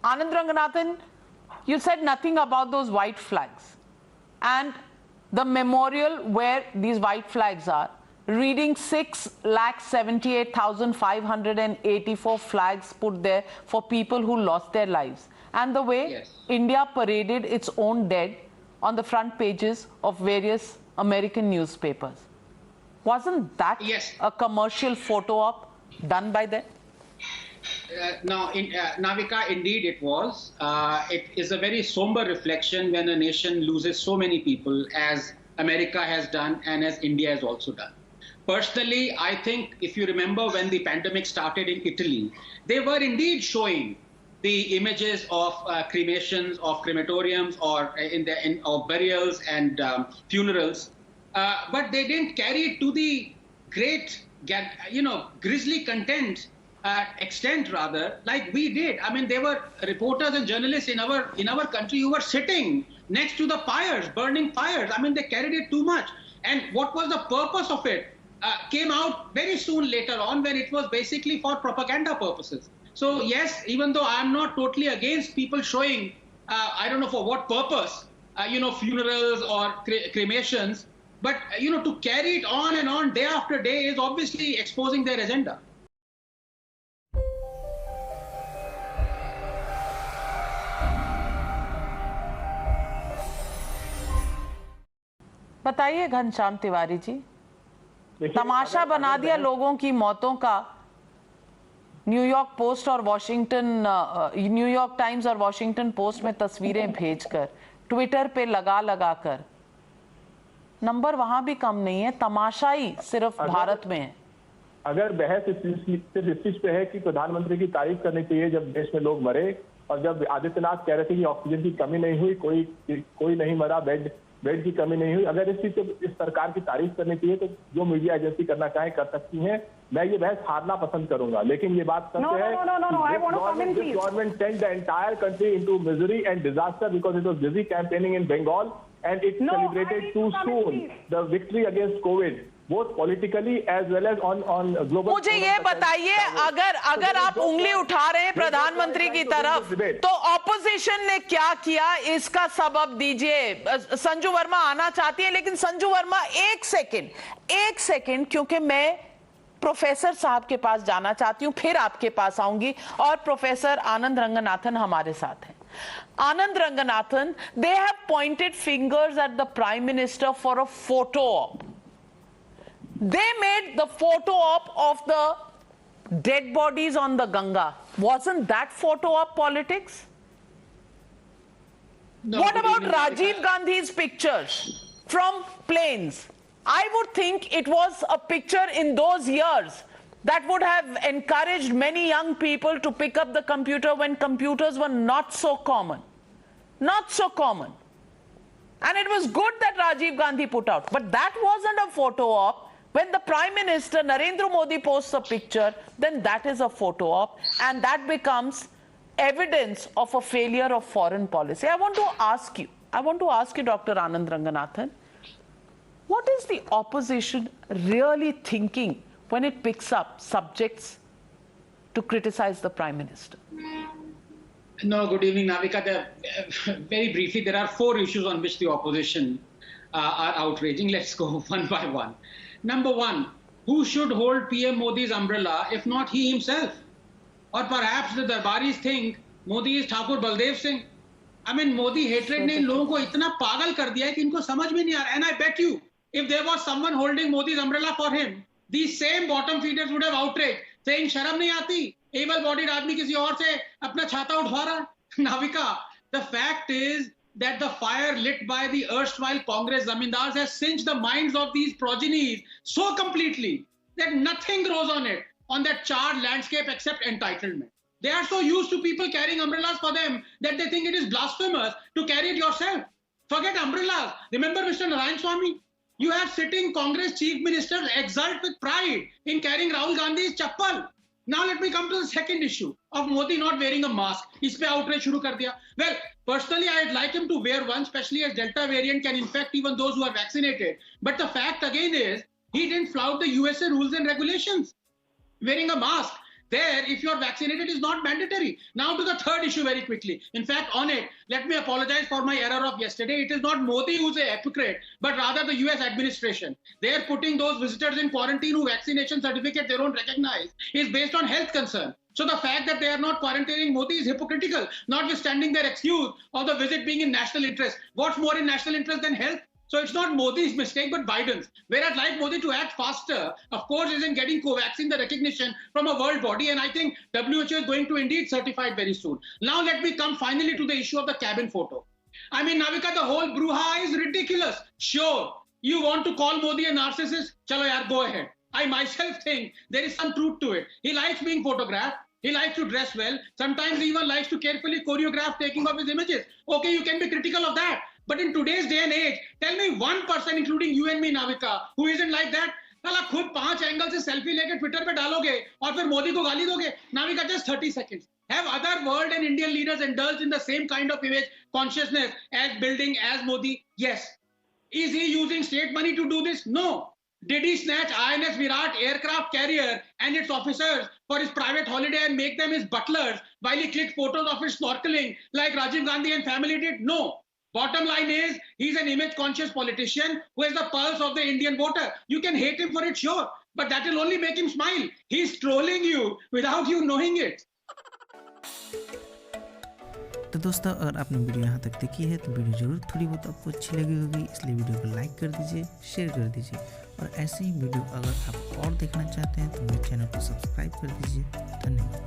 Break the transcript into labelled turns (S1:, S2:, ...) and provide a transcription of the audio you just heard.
S1: Anand Ranganathan, you said nothing about those white flags and the memorial where these white flags are, reading 6,78,584 flags put there for people who lost their lives, and the way India paraded its own dead on the front pages of various American newspapers. Wasn't that a commercial photo op done by them?
S2: No, Navika, indeed it was. It is a very somber reflection when a nation loses so many people as America has done and as India has also done. Personally, I think if you remember when the pandemic started in Italy, they were indeed showing the images of cremations, of crematoriums, or of burials and funerals, but they didn't carry it to the great, grisly extent rather, like we did. I mean, there were reporters and journalists in our country who were sitting next to the fires, burning fires. I mean, they carried it too much. And what was the purpose of it came out very soon later on, when it was basically for propaganda purposes. So yes, even though I'm not totally against people showing, I don't know for what purpose, funerals or cremations, but to carry it on and on day after day is obviously exposing their agenda.
S1: बताइए घनश्याम तिवारी जी, तमाशा बना दिया लोगों की मौतों का New York times और Washington post में तस्वीरें भेजकर, ट्विटर पे लगा कर। नंबर वहां भी कम नहीं है, तमाशा ही सिर्फ भारत में है।
S3: अगर बहस सिर्फ इस चीज पे है कि प्रधानमंत्री की तारीफ करनी चाहिए जब देश में लोग मरे, और जब आदित्यनाथ कह रहे थे कि ऑक्सीजन की कमी नहीं हुई, कोई नहीं मरा, बेड की कमी नहीं हुई, अगर इस चीज को इस सरकार की तारीफ करनी चाहिए तो जो मीडिया एजेंसी करना चाहे कर सकती हैं। मैं ये बहस हारना पसंद करूंगा, लेकिन ये बात सच है कि government sent the entire country into misery and disaster because it was busy campaigning in Bengal and it celebrated too soon the victory against COVID, both politically as well as on global.
S1: मुझे ये बताइए, अगर आप उंगली उठा रहे हैं प्रधानमंत्री की तरफ, तो ऑपोजिशन ने क्या किया, इसका सबब दीजिए। संजू वर्मा आना चाहती है, लेकिन संजू वर्मा एक सेकंड, क्योंकि मैं प्रोफेसर साहब के पास जाना चाहती हूं, फिर आपके पास आऊंगी, और प्रोफेसर आनंद रंगनाथन हमारे साथ हैं। Anand Ranganathan, they have pointed fingers at the Prime Minister for a photo op. They made the photo op of the dead bodies on the Ganga. Wasn't that photo op politics? No, what about Rajiv Gandhi's pictures from planes? I would think it was a picture in those years that would have encouraged many young people to pick up the computer when computers were not so common. Not so common. And it was good that Rajiv Gandhi put out. But that wasn't a photo op. When the Prime Minister Narendra Modi posts a picture, then that is a photo op. And that becomes evidence of a failure of foreign policy. I want to ask you, Dr. Anand Ranganathan, what is the opposition really thinking when it picks up subjects to criticize the Prime Minister?
S2: No, good evening, Navika. Very briefly, there are 4 issues on which the opposition are outraging. Let's go one by one. Number 1, who should hold PM Modi's umbrella if not he himself? Or perhaps the Darbaris think Modi is Thakur Baldev Singh. I mean, Modi hatred ने इन लोगों को इतना पागल कर दिया है कि इनको समझ में नहीं आ रहा. And I bet you, if there was someone holding Modi's umbrella for him, these same bottom feeders would have outraged, saying शर्म नहीं आती, able-bodied आदमी किसी और से अपना छाता उठवा रहा. Navika, the fact is that the fire lit by the erstwhile Congress zamindars has singed the minds of these progenies so completely that nothing grows on it, on that charred landscape, except entitlement. They are so used to people carrying umbrellas for them that they think it is blasphemous to carry it yourself. Forget umbrellas. Remember Mr. Narayan Swamy? You have sitting Congress chief ministers exult with pride in carrying Rahul Gandhi's chappal. Now let me come to the second issue of Modi not wearing a mask. इस पे outrage शुरू कर दिया. Well, personally, I'd like him to wear one, especially as Delta variant can infect even those who are vaccinated. But the fact again is, he didn't flout the USA rules and regulations. Wearing a mask. There, if you're vaccinated, is not mandatory. Now to the third issue very quickly. In fact, on it, let me apologize for my error of yesterday. It is not Modi who's a hypocrite, but rather the US administration. They are putting those visitors in quarantine who vaccination certificate they don't recognize is based on health concern. So the fact that they are not quarantining Modi is hypocritical, notwithstanding their excuse of the visit being in national interest. What's more in national interest than health? So it's not Modi's mistake, but Biden's. Whereas like Modi to act faster, of course, is in getting Covaxin the recognition from a world body. And I think WHO is going to indeed certify it very soon. Now let me come finally to the issue of the cabin photo. I mean, Navika, the whole brouhaha is ridiculous. Sure, you want to call Modi a narcissist? Chalo yaar, go ahead. I myself think there is some truth to it. He likes being photographed. He likes to dress well. Sometimes he even likes to carefully choreograph taking of his images. Okay, you can be critical of that. But in today's day and age, tell me one person, including you and me, Navika, who isn't like that. साला खुद 5 angle से selfie लेके Twitter पे डालोगे और फिर मोदी को गाली दोगे. Navika, just 30 seconds. Have other world and Indian leaders indulged in the same kind of image consciousness as building as Modi? Yes. Is he using state money to do this? No. Did he snatch INS Virat aircraft carrier and its officers for his private holiday and make them his butlers while he clicked photos of his snorkeling like Rajiv Gandhi and family did? No. Bottom line is, he's an image-conscious politician who has the pulse of the Indian voter. You can hate him for it, sure, but that will only make him smile. He's trolling you without you knowing it.
S4: तो दोस्तों, अगर आपने video यहाँ तक देखी है तो video जरूर थोड़ी बहुत आपको अच्छी लगी होगी, इसलिए वीडियो को लाइक कर दीजिए, शेयर कर दीजिए और ऐसे ही वीडियो अगर आप और देखना चाहते हैं तो मेरे चैनल को सब्सक्राइब कर दीजिए। धन्यवाद।